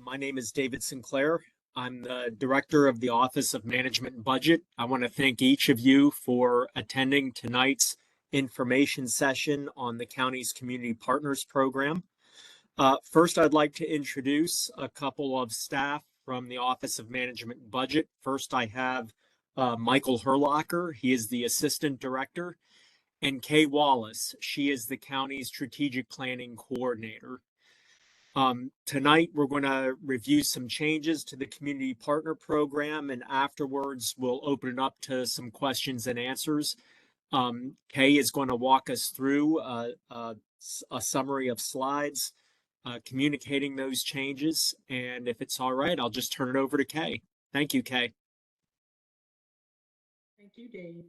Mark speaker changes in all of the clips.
Speaker 1: My name is David Sinclair. I'm the director of the Office of Management and Budget. I want to thank each of you for attending tonight's information session on the county's Community Partners Program. First, I'd like to introduce a couple of staff from the Office of Management and Budget. First, I have Michael Herlocker. He is the Assistant Director, and Kay Wallace. She is the county's Strategic Planning Coordinator. Tonight, we're going to review some changes to the Community Partner Program, and afterwards, we'll open it up to some questions and answers. Kay is going to walk us through a summary of slides communicating those changes, and if it's all right, I'll just turn it over to Kay. Thank you, Kay.
Speaker 2: Thank you, Dave.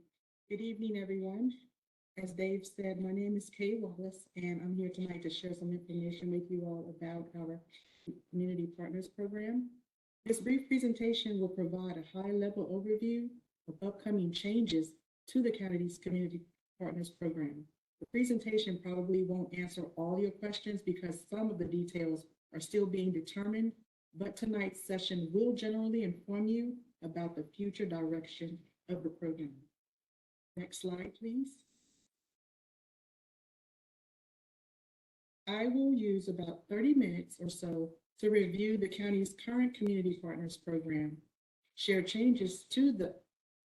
Speaker 2: Good evening, everyone. As Dave said, my name is Kay Wallace, and I'm here tonight to share some information with you all about our Community Partners Program. This brief presentation will provide a high-level overview of upcoming changes to the county's Community Partners Program. The presentation probably won't answer all your questions because some of the details are still being determined, but tonight's session will generally inform you about the future direction of the program. Next slide, please. I will use about 30 minutes or so to review the county's current Community Partners Program, share changes to the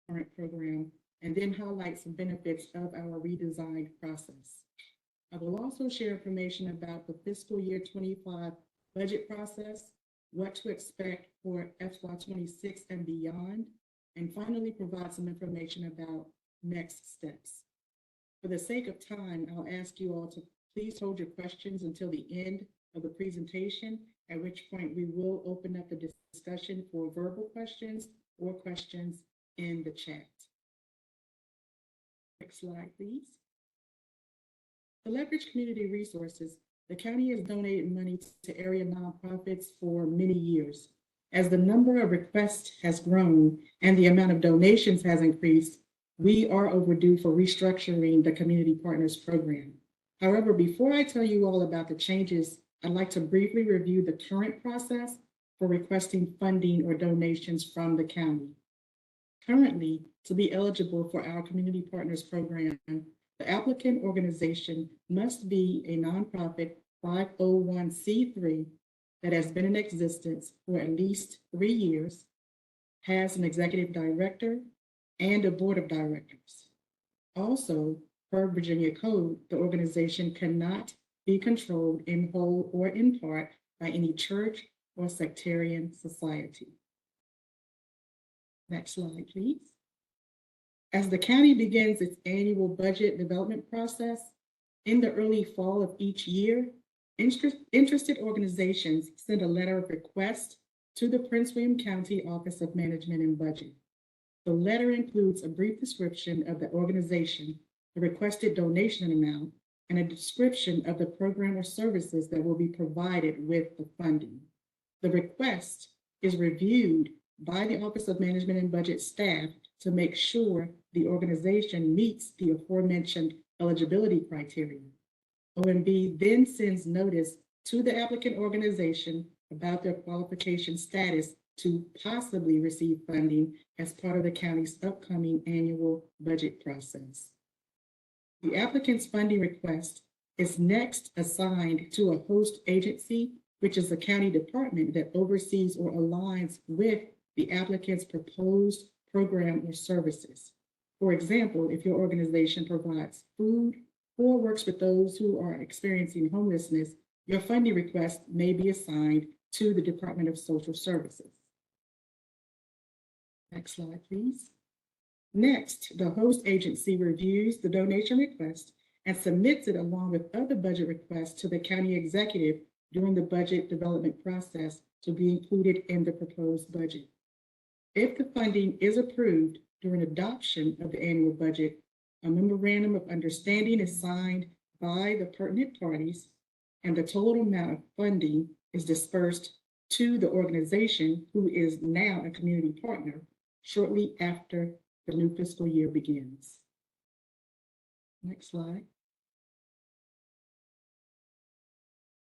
Speaker 2: current program, and then highlight some benefits of our redesigned process. I will also share information about the fiscal year 25 budget process, what to expect for FY26 and beyond, and finally provide some information about next steps. For the sake of time, I'll ask you all to please hold your questions until the end of the presentation, at which point we will open up the discussion for verbal questions or questions in the chat. Next slide, please. To leverage community resources, the county has donated money to area nonprofits for many years. As the number of requests has grown and the amount of donations has increased, we are overdue for restructuring the Community Partners Program. However, before I tell you all about the changes, I'd like to briefly review the current process for requesting funding or donations from the county. Currently, to be eligible for our Community Partners Program, the applicant organization must be a nonprofit 501c3 that has been in existence for at least 3 years, has an executive director, and a board of directors. Also, per Virginia Code, the organization cannot be controlled in whole or in part by any church or sectarian society. Next slide, please. As the county begins its annual budget development process, in the early fall of each year, interested organizations send a letter of request to the Prince William County Office of Management and Budget. The letter includes a brief description of the organization, the requested donation amount, and a description of the program or services that will be provided with the funding. The request is reviewed by the Office of Management and Budget staff to make sure the organization meets the aforementioned eligibility criteria. OMB then sends notice to the applicant organization about their qualification status to possibly receive funding as part of the county's upcoming annual budget process. The applicant's funding request is next assigned to a host agency, which is a county department that oversees or aligns with the applicant's proposed program or services. For example, if your organization provides food or works with those who are experiencing homelessness, your funding request may be assigned to the Department of Social Services. Next slide, please. Next, the host agency reviews the donation request and submits it along with other budget requests to the county executive during the budget development process to be included in the proposed budget. If the funding is approved during adoption of the annual budget, a memorandum of understanding is signed by the pertinent parties, and the total amount of funding is dispersed to the organization, who is now a community partner, shortly after the new fiscal year begins. Next slide.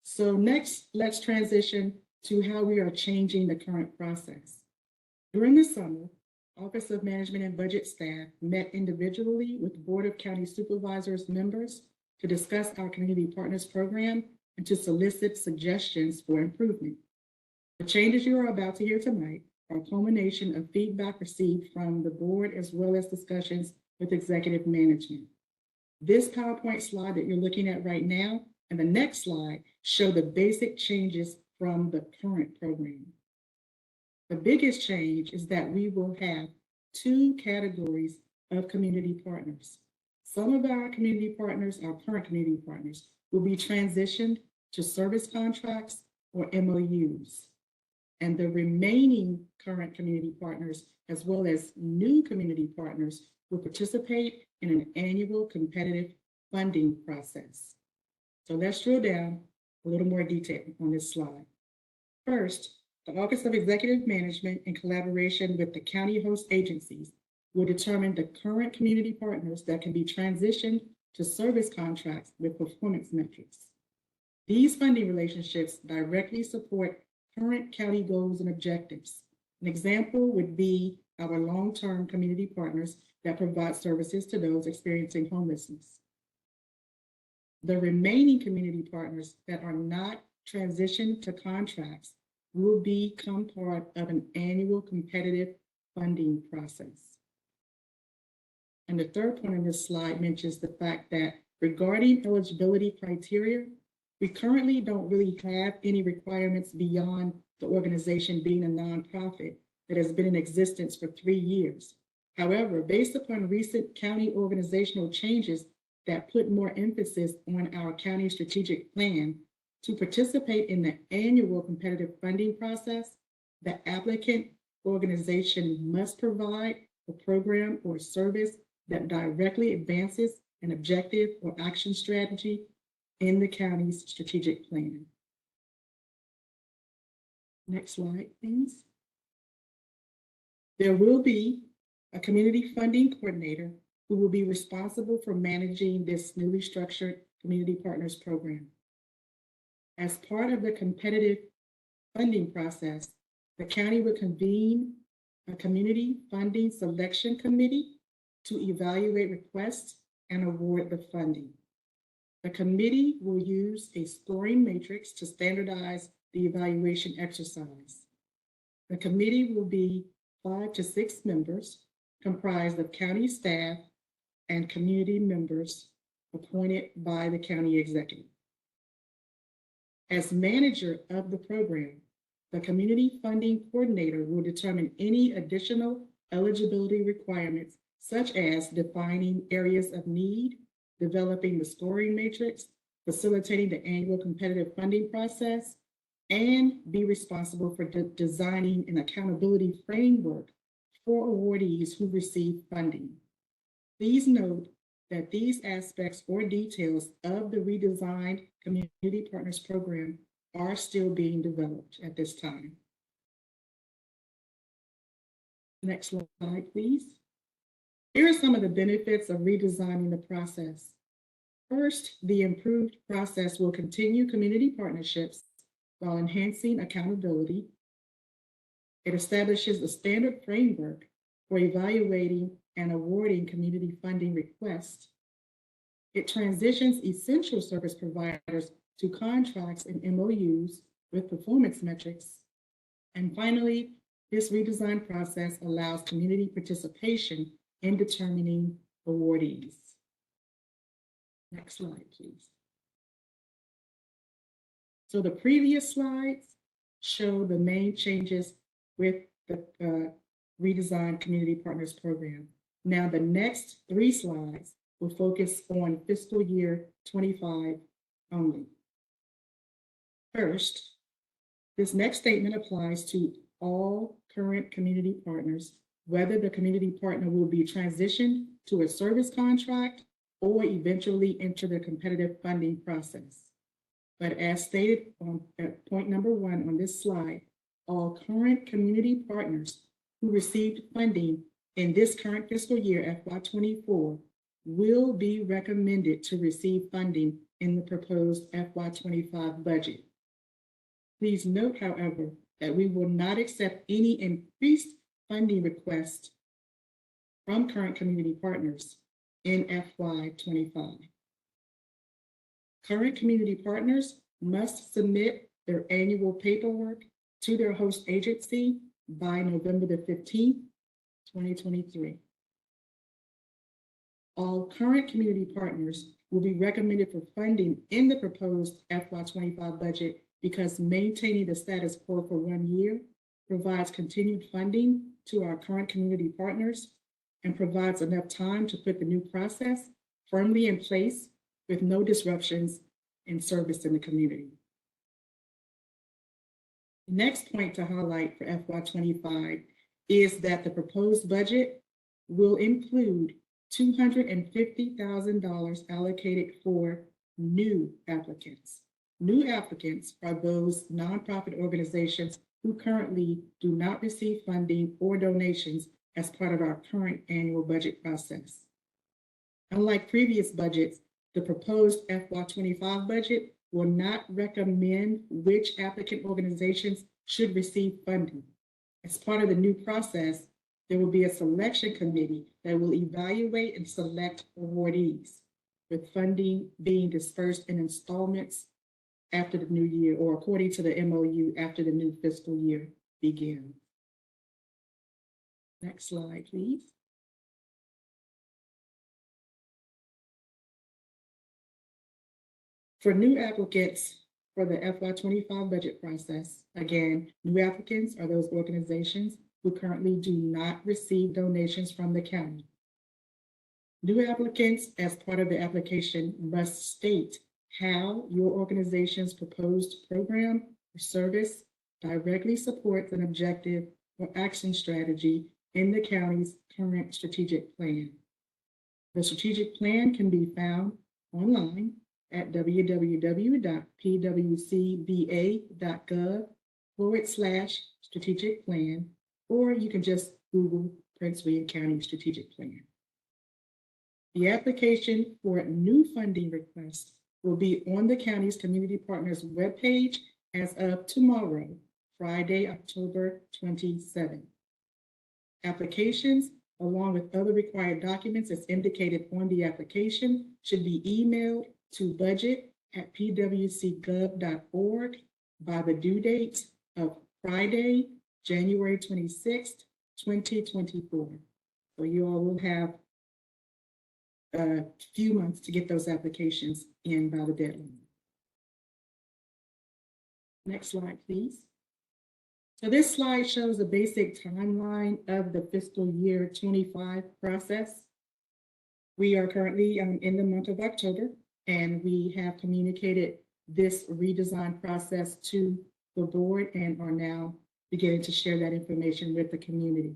Speaker 2: So next, let's transition to how we are changing the current process. During the summer, Office of Management and Budget staff met individually with Board of County Supervisors members to discuss our Community Partners Program and to solicit suggestions for improvement. The changes you are about to hear tonight are a culmination of feedback received from the board as well as discussions with executive management. This PowerPoint slide that you're looking at right now and the next slide show the basic changes from the current program. The biggest change is that we will have two categories of community partners. Some of our community partners, our current community partners, will be transitioned to service contracts or MOUs. And the remaining current community partners, as well as new community partners, will participate in an annual competitive funding process. So let's drill down a little more detail on this slide. First, the Office of Executive Management, in collaboration with the county host agencies, will determine the current community partners that can be transitioned to service contracts with performance metrics. These funding relationships directly support current county goals and objectives. An example would be our long-term community partners that provide services to those experiencing homelessness. The remaining community partners that are not transitioned to contracts will become part of an annual competitive funding process. And the third point on this slide mentions the fact that regarding eligibility criteria, we currently don't really have any requirements beyond the organization being a nonprofit that has been in existence for 3 years. However, based upon recent county organizational changes that put more emphasis on our county strategic plan, to participate in the annual competitive funding process, the applicant organization must provide a program or service that directly advances an objective or action strategy in the county's strategic plan. Next slide, please. There will be a community funding coordinator who will be responsible for managing this newly structured Community Partners Program. As part of the competitive funding process, the county will convene a community funding selection committee to evaluate requests and award the funding. The committee will use a scoring matrix to standardize the evaluation exercise. The committee will be 5 to 6 members, comprised of county staff and community members appointed by the county executive. As manager of the program, the community funding coordinator will determine any additional eligibility requirements, such as defining areas of need, developing the scoring matrix, facilitating the annual competitive funding process, and be responsible for designing an accountability framework for awardees who receive funding. Please note that these aspects or details of the redesigned Community Partners Program are still being developed at this time. Next slide, please. Here are some of the benefits of redesigning the process. First, the improved process will continue community partnerships while enhancing accountability. It establishes a standard framework for evaluating and awarding community funding requests. It transitions essential service providers to contracts and MOUs with performance metrics. And finally, this redesigned process allows community participation in determining awardees. Next slide, please. So the previous slides show the main changes with the redesigned Community Partners Program. Now the next 3 slides will focus on fiscal year 25 only. First, this next statement applies to all current community partners, whether the community partner will be transitioned to a service contract or eventually enter the competitive funding process. But as stated at point number 1 on this slide, all current community partners who received funding in this current fiscal year, FY24, will be recommended to receive funding in the proposed FY25 budget. Please note, however, that we will not accept any increased funding requests from current community partners in FY 25. Current community partners must submit their annual paperwork to their host agency by November the 15th, 2023. All current community partners will be recommended for funding in the proposed FY 25 budget because maintaining the status quo for 1 year provides continued funding to our current community partners and provides enough time to put the new process firmly in place with no disruptions in service in the community. The next point to highlight for FY 25 is that the proposed budget will include $250,000 allocated for new applicants. New applicants are those nonprofit organizations who currently do not receive funding or donations as part of our current annual budget process. Unlike previous budgets, the proposed FY 25 budget will not recommend which applicant organizations should receive funding. As part of the new process, there will be a selection committee that will evaluate and select awardees, with funding being dispersed in installments after the new year, or according to the MOU after the new fiscal year begins. Next slide, please. For new applicants for the FY 25 budget process, again, new applicants are those organizations who currently do not receive donations from the county. New applicants, as part of the application, must state how your organization's proposed program or service directly supports an objective or action strategy in the county's current strategic plan. The strategic plan can be found online at www.pwcba.gov/strategic plan, or you can just Google Prince William County Strategic Plan. The application for a new funding request will be on the county's community partners webpage as of tomorrow, Friday, October 27th. Applications, along with other required documents as indicated on the application, should be emailed to budget@pwcgov.org by the due date of Friday, January 26th, 2024. So you all will have a few months to get those applications in by the deadline. Next slide, please. So this slide shows a basic timeline of the fiscal year 25 process. We are currently in the month of October, and we have communicated this redesign process to the board and are now beginning to share that information with the community.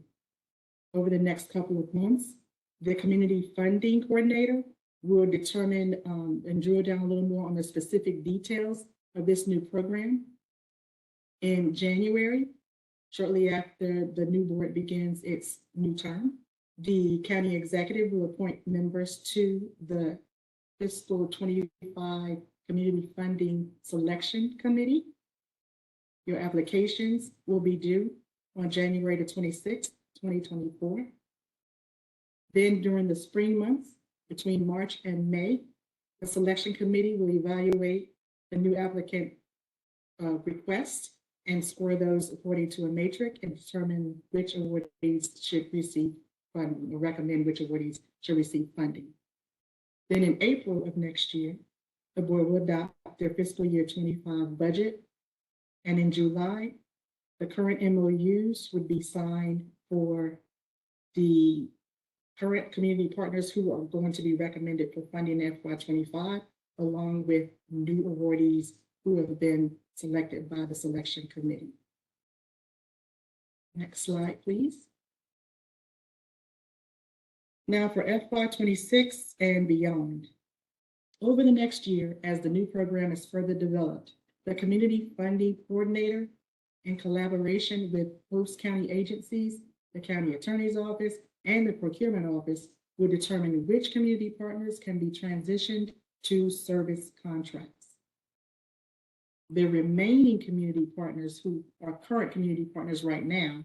Speaker 2: Over the next couple of months, the community funding coordinator will determine and drill down a little more on the specific details of this new program. In January, shortly after the new board begins its new term, the county executive will appoint members to the fiscal 25 community funding selection committee. Your applications will be due on January the 26th, 2024. Then during the spring months, between March and May, the selection committee will evaluate the new applicant requests and score those according to a matrix and determine which awardees should receive funding, or recommend which awardees should receive funding. Then in April of next year, the board will adopt their fiscal year 25 budget. And in July, the current MOUs would be signed for the current community partners who are going to be recommended for funding FY 25, along with new awardees who have been selected by the selection committee. Next slide, please. Now for FY 26 and beyond. Over the next year, as the new program is further developed, the community funding coordinator, in collaboration with host county agencies, the county attorney's office, and the procurement office, will determine which community partners can be transitioned to service contracts. The remaining community partners who are current community partners right now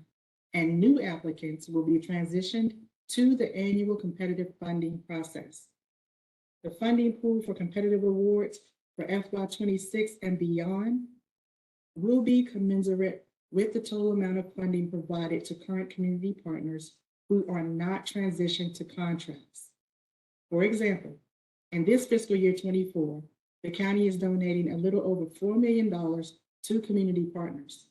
Speaker 2: and new applicants will be transitioned to the annual competitive funding process. The funding pool for competitive awards for FY 26 and beyond will be commensurate with the total amount of funding provided to current community partners who are not transitioned to contracts. For example, in this fiscal year 24, the county is donating a little over $4 million to community partners.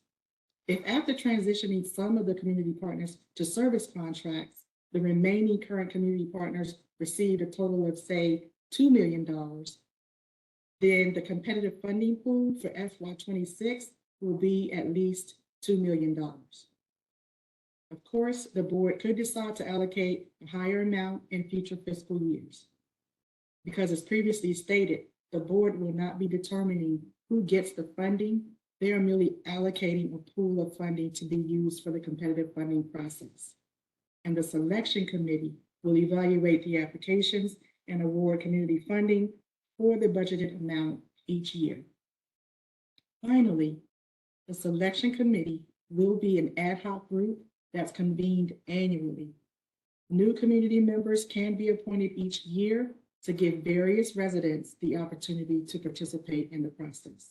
Speaker 2: If after transitioning some of the community partners to service contracts, the remaining current community partners received a total of, say, $2 million, then the competitive funding pool for FY 26 will be at least $2 million. Of course, the board could decide to allocate a higher amount in future fiscal years. Because as previously stated, the board will not be determining who gets the funding. They are merely allocating a pool of funding to be used for the competitive funding process. And the selection committee will evaluate the applications and award community funding for the budgeted amount each year. Finally, the selection committee will be an ad hoc group that's convened annually. New community members can be appointed each year to give various residents the opportunity to participate in the process.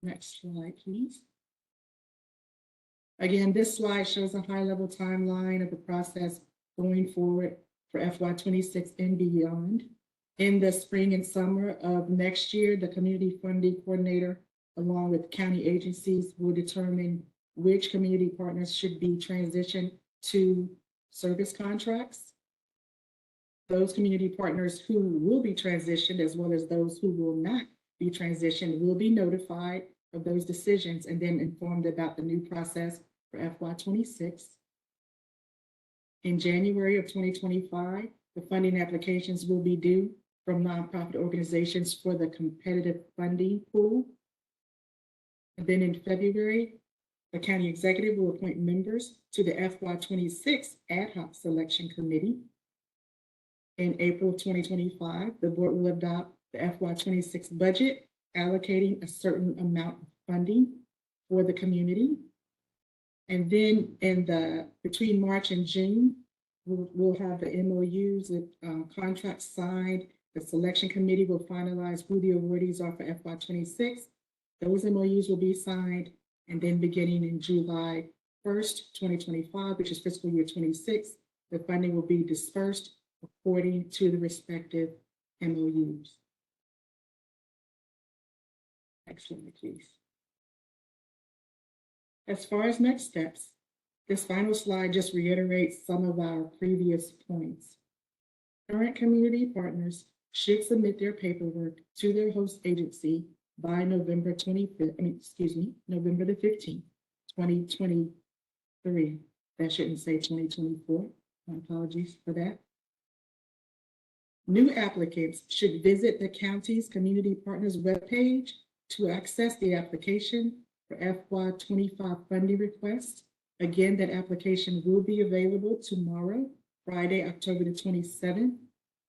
Speaker 2: Next slide, please. Again, this slide shows a high-level timeline of the process going forward for FY 26 and beyond. In the spring and summer of next year, the community funding coordinator, along with county agencies, will determine which community partners should be transitioned to service contracts. Those community partners who will be transitioned, as well as those who will not be transitioned, will be notified of those decisions and then informed about the new process for FY 26. In January of 2025, the funding applications will be due from nonprofit organizations for the competitive funding pool. And then in February, the county executive will appoint members to the FY 26 ad hoc selection committee. In April 2025, the board will adopt the FY 26 budget, allocating a certain amount of funding for the community. And then between March and June, we'll have the MOUs, the contracts signed. The selection committee will finalize who the awardees are for FY 26. Those MOUs will be signed, and then beginning in July 1st, 2025, which is fiscal year 26, the funding will be dispersed according to the respective MOUs. Next slide, please. As far as next steps, this final slide just reiterates some of our previous points. Current community partners should submit their paperwork to their host agency by November the 15th, 2023. That shouldn't say 2024. My apologies for that. New applicants should visit the county's community partners webpage to access the application for FY 25 funding request. Again, that application will be available tomorrow, Friday, October the 27th.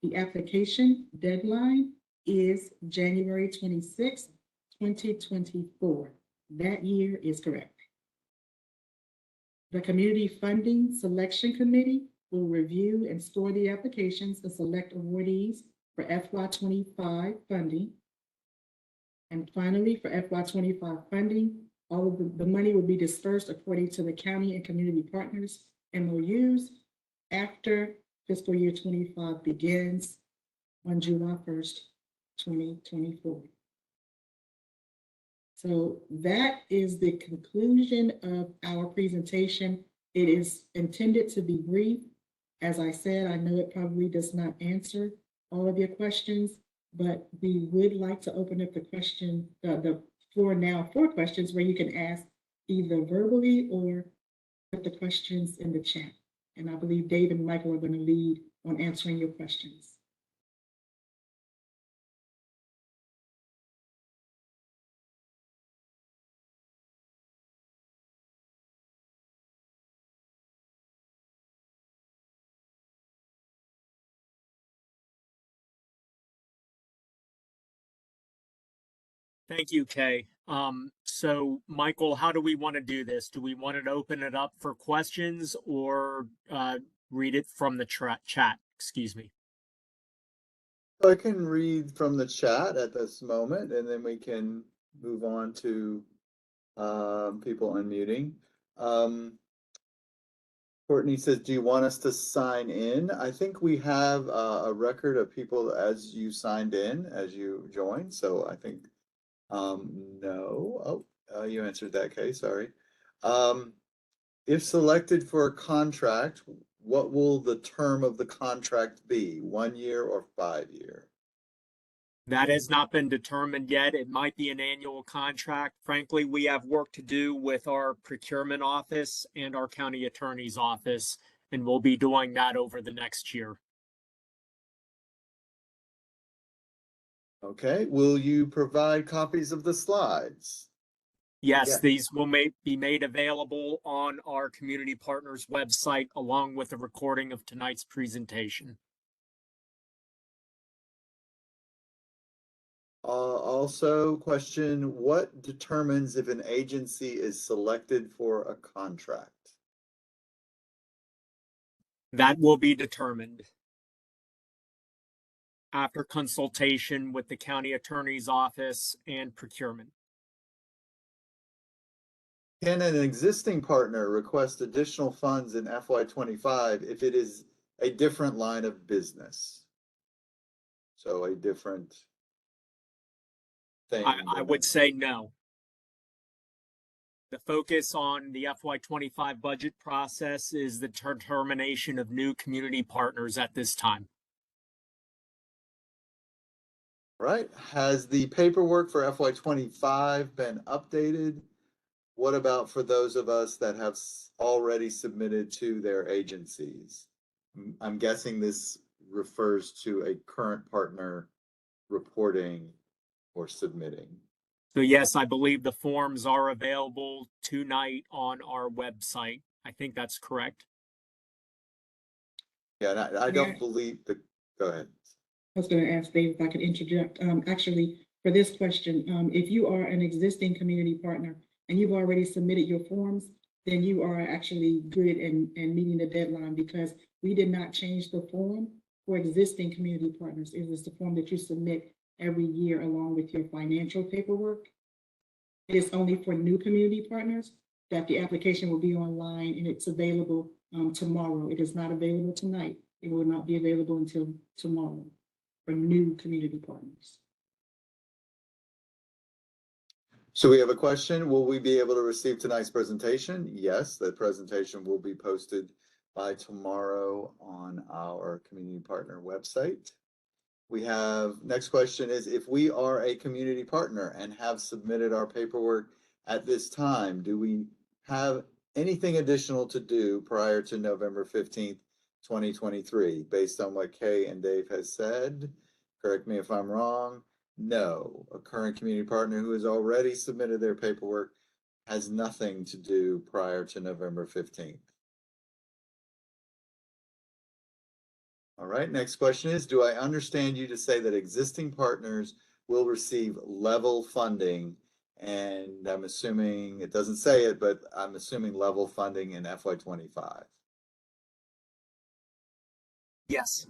Speaker 2: The application deadline is January 26, 2024. That year is correct. The Community Funding Selection Committee will review and score the applications and select awardees for FY 25 funding. And finally, for FY 25 funding, all of the money will be dispersed according to the county and community partners MOUs after fiscal year 25 begins on July 1st, 2024. So that is the conclusion of our presentation. It is intended to be brief. As I said, I know it probably does not answer all of your questions, but we would like to open up the floor now for questions where you can ask either verbally or put the questions in the chat. And I believe Dave and Michael are going to lead on answering your questions.
Speaker 1: Thank you, Kay. So Michael, how do we want to do this? Do we want to open it up for questions or read it from the chat? Excuse me.
Speaker 3: I can read from the chat at this moment, and then we can move on to people unmuting. Courtney says, do you want us to sign in? I think we have a record of people as you signed in, as you joined. So I think, no. Oh, you answered that, Kay, sorry. If selected for a contract, what will the term of the contract be? 1 year or 5 year?
Speaker 1: That has not been determined yet. It might be an annual contract. Frankly, we have work to do with our procurement office and our county attorney's office, and we'll be doing that over the next year.
Speaker 3: Okay, will you provide copies of the slides?
Speaker 1: Yes,
Speaker 3: Yeah.
Speaker 1: these will be made available on our community partners website along with a recording of tonight's presentation.
Speaker 3: Also, question, what determines if an agency is selected for a contract?
Speaker 1: That will be determined after consultation with the county attorney's office and procurement.
Speaker 3: Can an existing partner request additional funds in FY25 if it is a different line of business? So a different thing.
Speaker 1: I would say no. The focus on the FY25 budget process is the determination of new community partners at this time.
Speaker 3: Right. Has the paperwork for FY25 been updated? What about for those of us that have already submitted to their agencies? I'm guessing this refers to a current partner reporting or submitting.
Speaker 1: So yes, I believe the forms are available tonight on our website. I think that's correct.
Speaker 3: Yeah, and I don't believe the, go ahead.
Speaker 2: I was going to ask Dave if I could interject. Actually, for this question, if you are an existing community partner and you've already submitted your forms, then you are actually good and meeting the deadline because we did not change the form for existing community partners. It was the form that you submit every year along with your financial paperwork. It is only for new community partners that the application will be online and it's available tomorrow. It is not available tonight. It will not be available until tomorrow for new community partners.
Speaker 3: So we have a question. Will we be able to receive tonight's presentation? Yes, the presentation will be posted by tomorrow on our community partner website. We have, next question is, if we are a community partner and have submitted our paperwork at this time, do we have anything additional to do prior to November 15th, 2023, based on what Kay and Dave has said? Correct me if I'm wrong. No, a current community partner who has already submitted their paperwork has nothing to do prior to November 15th. All right, next question is, do I understand you to say that existing partners will receive level funding? And I'm assuming, it doesn't say it, but I'm assuming level funding in FY25.
Speaker 1: Yes.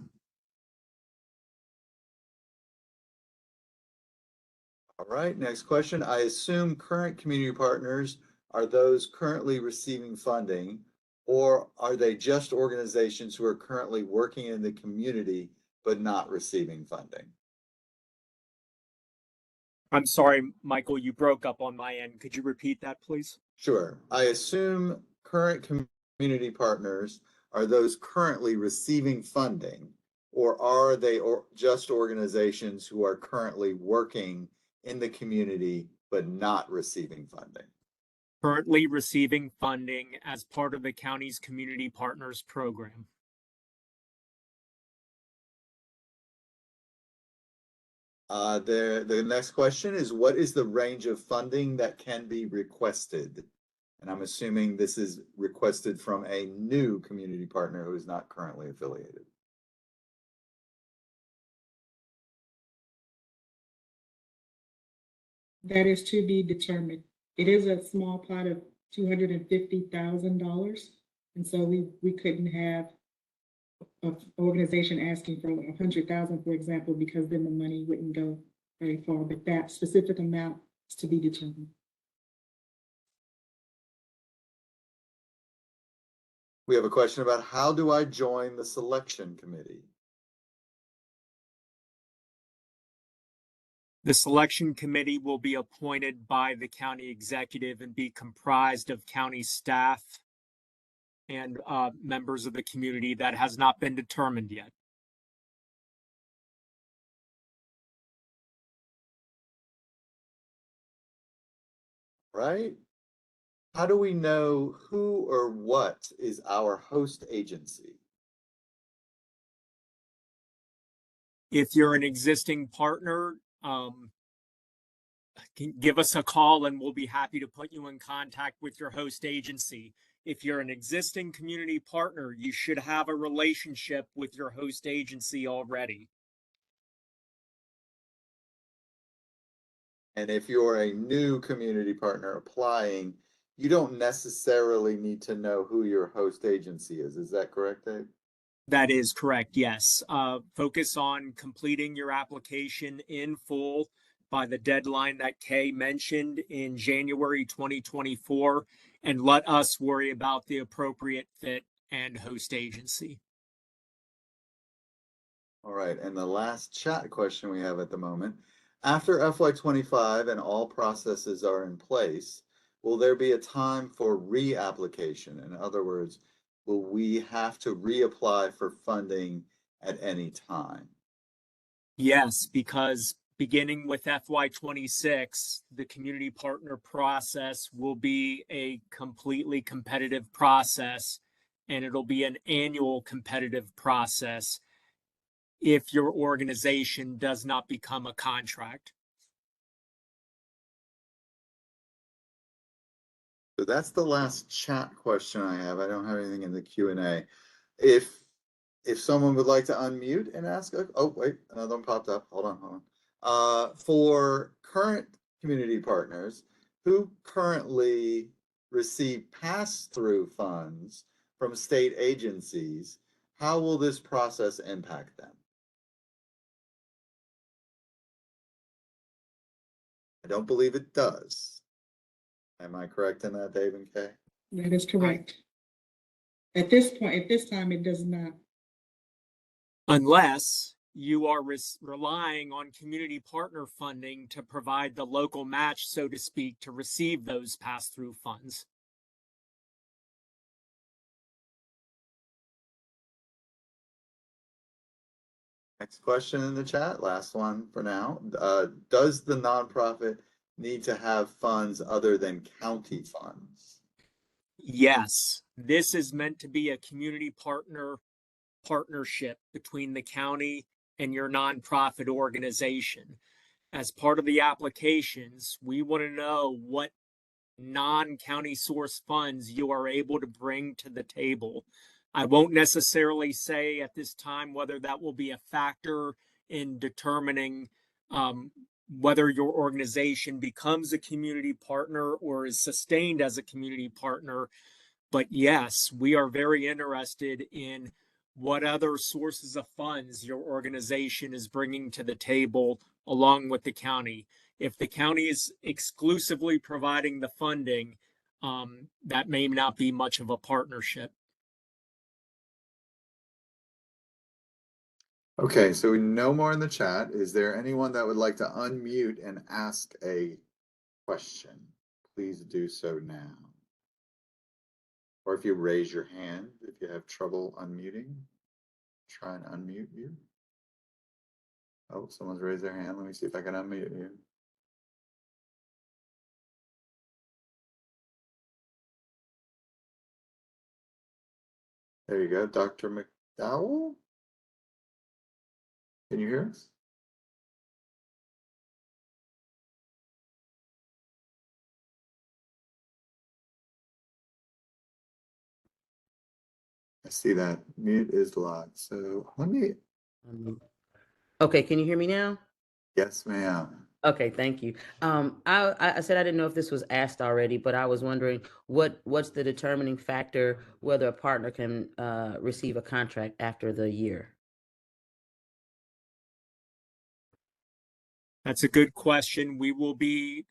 Speaker 3: All right, next question. I assume current community partners are those currently receiving funding, or are they just organizations who are currently working in the community but not receiving funding?
Speaker 1: I'm sorry, Michael, you broke up on my end. Could you repeat that, please?
Speaker 3: Sure. I assume current community partners are those currently receiving funding, or are they just organizations who are currently working in the community but not receiving funding?
Speaker 1: Currently receiving funding as part of the county's Community Partners Program.
Speaker 3: The next question is, what is the range of funding that can be requested? And I'm assuming this is requested from a new community partner who is not currently affiliated.
Speaker 2: That is to be determined. It is a small pot of $250,000. And so we couldn't have an organization asking for 100,000, for example, because then the money wouldn't go very far. But that specific amount is to be determined.
Speaker 3: We have a question about how do I join the selection committee?
Speaker 1: The selection committee will be appointed by the county executive and be comprised of county staff and members of the community. That has not been determined yet.
Speaker 3: Right? How do we know who or what is our host agency?
Speaker 1: If you're an existing partner, give us a call and we'll be happy to put you in contact with your host agency. If you're an existing community partner, you should have a relationship with your host agency already.
Speaker 3: And if you're a new community partner applying, you don't necessarily need to know who your host agency is. Is that correct, Dave?
Speaker 1: That is correct, yes. Focus on completing your application in full by the deadline that Kay mentioned in January 2024, and let us worry about the appropriate fit and host agency.
Speaker 3: All right, and the last chat question we have at the moment. After FY25 and all processes are in place, will there be a time for reapplication? In other words, will we have to reapply for funding at any time?
Speaker 1: Yes, because beginning with FY26, the community partner process will be a completely competitive process, and it'll be an annual competitive process if your organization does not become a contract.
Speaker 3: So that's the last chat question I have. I don't have anything in the Q&A. If someone would like to unmute and ask, oh wait, another one popped up. Hold on. For current community partners who currently receive pass-through funds from state agencies, how will this process impact them? I don't believe it does. Am I correct in that, Dave and Kay?
Speaker 2: That is correct. At this time, it does not.
Speaker 1: Unless you are relying on community partner funding to provide the local match, so to speak, to receive those pass-through funds.
Speaker 3: Next question in the chat, last one for now. Does the nonprofit need to have funds other than county funds?
Speaker 1: Yes, this is meant to be a community partnership between the county and your nonprofit organization. As part of the applications, we want to know what non-county source funds you are able to bring to the table. I won't necessarily say at this time whether that will be a factor in determining whether your organization becomes a community partner or is sustained as a community partner. But yes, we are very interested in what other sources of funds your organization is bringing to the table along with the county. If the county is exclusively providing the funding, that may not be much of a partnership.
Speaker 3: Okay, so no more in the chat. Is there anyone that would like to unmute and ask a question? Please do so now. Or if you raise your hand, if you have trouble unmuting, try and unmute you. Oh, someone's raised their hand. Let me see if I can unmute you. There you go, Dr. McDowell. Can you hear us? I see that mute is locked. So let me.
Speaker 4: Okay, can you hear me now?
Speaker 3: Yes, ma'am.
Speaker 4: Okay, thank you. I said I didn't know if this was asked already, but I was wondering what's the determining factor whether a partner can receive a contract after the year?
Speaker 1: That's a good question. We will be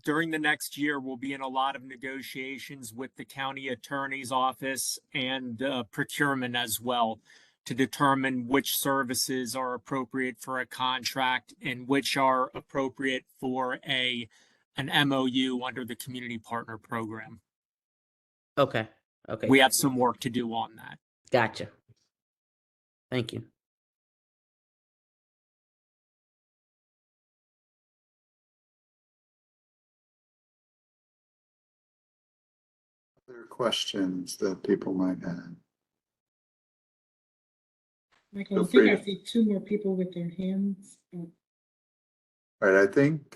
Speaker 1: during the next year, we'll be in a lot of negotiations with the county attorney's office and procurement as well to determine which services are appropriate for a contract and which are appropriate for an MOU under the community partner program.
Speaker 4: Okay. Okay.
Speaker 1: We have some work to do on that.
Speaker 4: Gotcha. Thank you.
Speaker 3: Other questions that people might have?
Speaker 2: Michael, I
Speaker 3: Feel
Speaker 2: think
Speaker 3: free
Speaker 2: I
Speaker 3: to-
Speaker 2: see two more people with their hands.
Speaker 3: All right, I think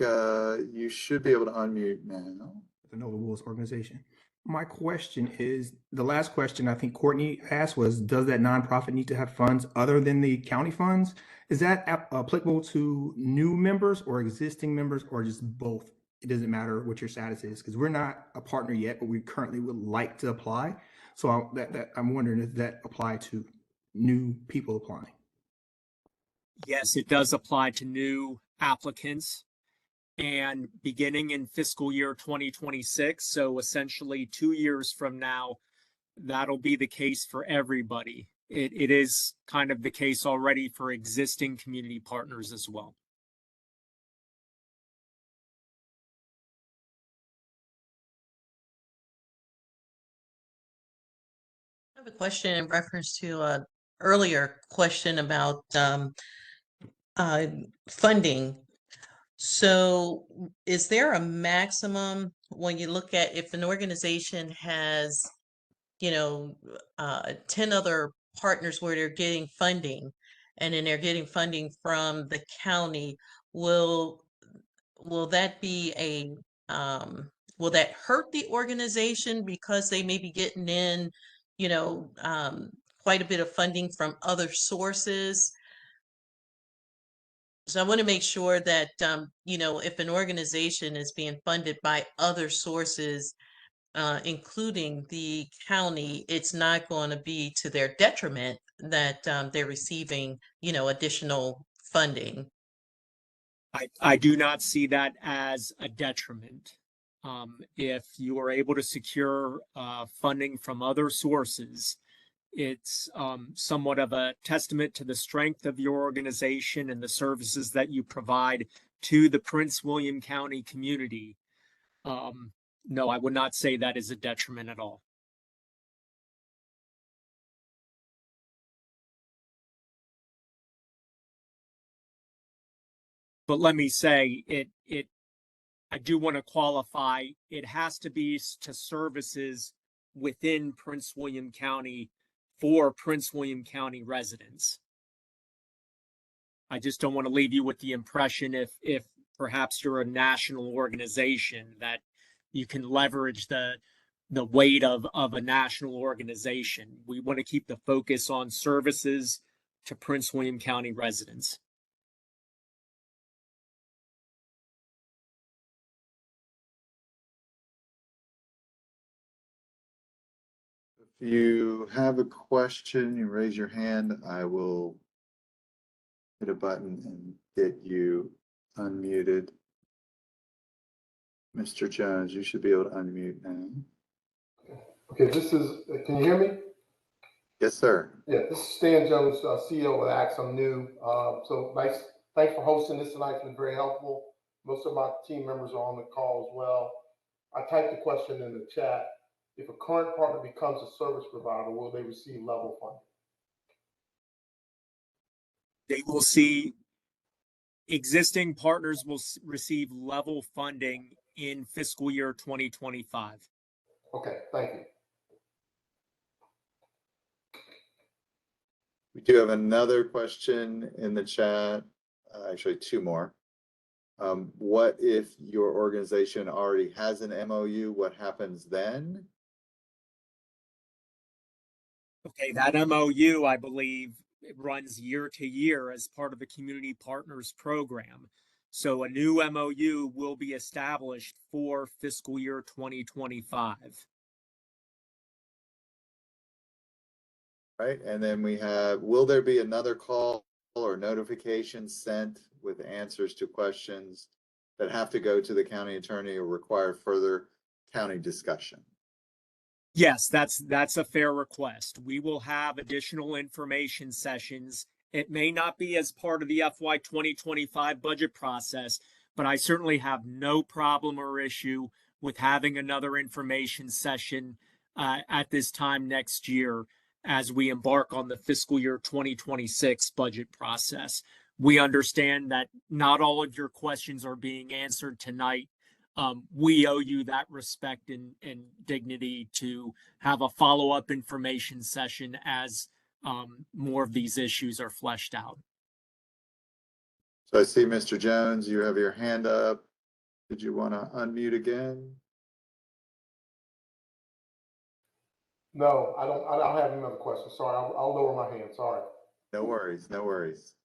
Speaker 3: you should be able to unmute now.
Speaker 5: The Nova Wolves organization. My question is, the last question I think Courtney asked was, does that nonprofit need to have funds other than the county funds? Is that applicable to new members or existing members or just both? It doesn't matter what your status is because we're not a partner yet, but we currently would like to apply. So I'm wondering if that apply to new people applying.
Speaker 1: Yes, it does apply to new applicants. And beginning in fiscal year 2026, so essentially 2 years from now, that'll be the case for everybody. It is kind of the case already for existing community partners as well.
Speaker 6: I have a question in reference to an earlier question about funding. So is there a maximum when you look at if an organization has, 10 other partners where they're getting funding and then they're getting funding from the county, will that be will that hurt the organization because they may be getting in, quite a bit of funding from other sources? So I want to make sure that, if an organization is being funded by other sources, including the county, it's not going to be to their detriment that they're receiving, additional funding.
Speaker 1: I do not see that as a detriment. If you are able to secure funding from other sources, it's somewhat of a testament to the strength of your organization and the services that you provide to the Prince William County community. No, I would not say that is a detriment at all. But let me say, I do want to qualify, it has to be to services within Prince William County for Prince William County residents. I just don't want to leave you with the impression if perhaps you're a national organization that you can leverage the weight of a national organization. We want to keep the focus on services to Prince William County residents.
Speaker 3: If you have a question, you raise your hand, I will hit a button and get you unmuted. Mr. Jones, you should be able to unmute now.
Speaker 7: Okay, can you hear me?
Speaker 3: Yes, sir.
Speaker 7: Yeah, this is Stan Jones, CEO of Axe. I'm new. So nice. Thanks for hosting this tonight. It's been very helpful. Most of my team members are on the call as well. I typed the question in the chat. If a current partner becomes a service provider, will they receive level funding?
Speaker 1: They will see existing partners will receive level funding in fiscal year 2025.
Speaker 7: Okay, thank you.
Speaker 3: We do have another question in the chat, actually two more. What if your organization already has an MOU? What happens then?
Speaker 1: Okay, that MOU, I believe, it runs year to year as part of the Community Partners Program. So a new MOU will be established for fiscal year 2025.
Speaker 3: Right, and then we have, will there be another call or notification sent with answers to questions that have to go to the county attorney or require further county discussion?
Speaker 1: Yes, that's a fair request. We will have additional information sessions. It may not be as part of the FY 2025 budget process, but I certainly have no problem or issue with having another information session at this time next year as we embark on the fiscal year 2026 budget process. We understand that not all of your questions are being answered tonight. We owe you that respect and dignity to have a follow-up information session as more of these issues are fleshed out.
Speaker 3: So I see Mr. Jones, you have your hand up. Did you want to unmute again?
Speaker 7: No, I don't have another question. Sorry, I'll lower my hand. Sorry.
Speaker 3: No worries, no worries.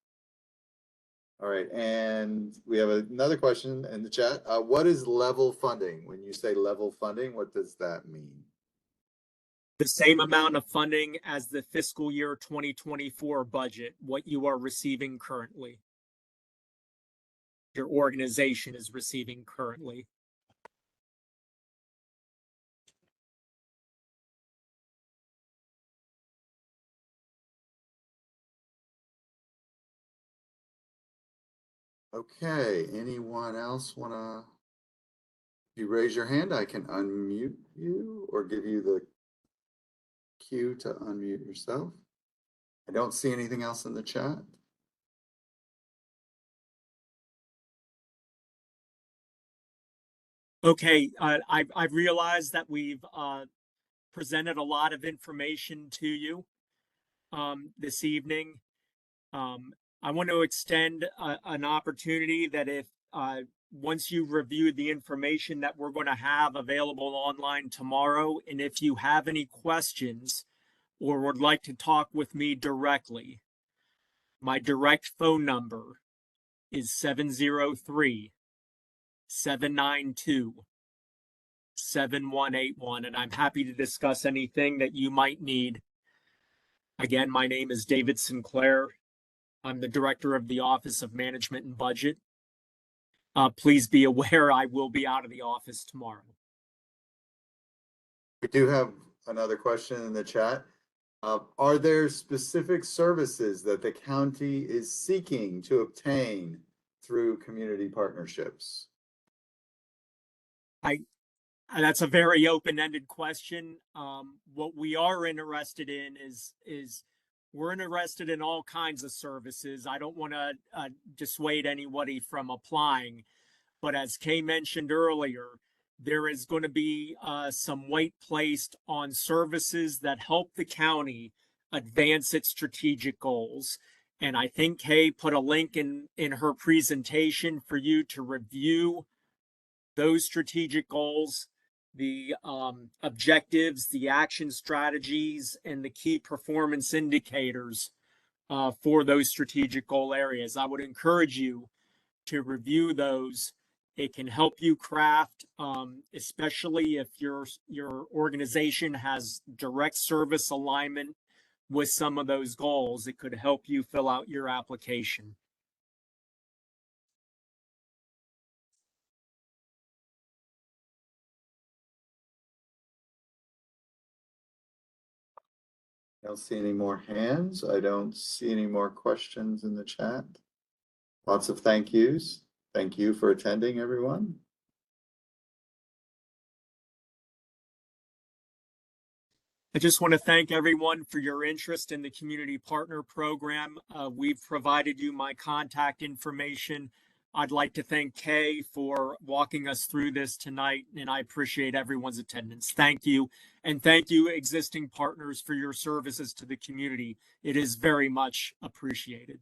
Speaker 3: All right, and we have another question in the chat. What is level funding? When you say level funding, what does that mean?
Speaker 1: The same amount of funding as the fiscal year 2024 budget, what you are receiving currently. Your organization is receiving currently.
Speaker 3: Okay, anyone else wanna, if you raise your hand, I can unmute you or give you the cue to unmute yourself. I don't see anything else in the chat.
Speaker 1: Okay, I've realized that we've presented a lot of information to you this evening. I want to extend an opportunity that if once you review the information that we're going to have available online tomorrow, and if you have any questions or would like to talk with me directly, my direct phone number is 703-792-7181, and I'm happy to discuss anything that you might need. Again, my name is David Sinclair. I'm the director of the Office of Management and Budget. Please be aware I will be out of the office tomorrow.
Speaker 3: We do have another question in the chat. Are there specific services that the county is seeking to obtain through community partnerships?
Speaker 1: That's a very open-ended question. What we are interested in is we're interested in all kinds of services. I don't want to dissuade anybody from applying, but as Kay mentioned earlier, there is going to be some weight placed on services that help the county advance its strategic goals. And I think Kay put a link in her presentation for you to review those strategic goals, the objectives, the action strategies, and the key performance indicators for those strategic goal areas. I would encourage you to review those. It can help you craft, especially if your organization has direct service alignment with some of those goals. It could help you fill out your application.
Speaker 3: I don't see any more hands. I don't see any more questions in the chat. Lots of thank yous. Thank you for attending, everyone.
Speaker 1: I just want to thank everyone for your interest in the Community Partner Program. We've provided you my contact information. I'd like to thank Kay for walking us through this tonight, and I appreciate everyone's attendance. Thank you. And thank you, existing partners, for your services to the community. It is very much appreciated.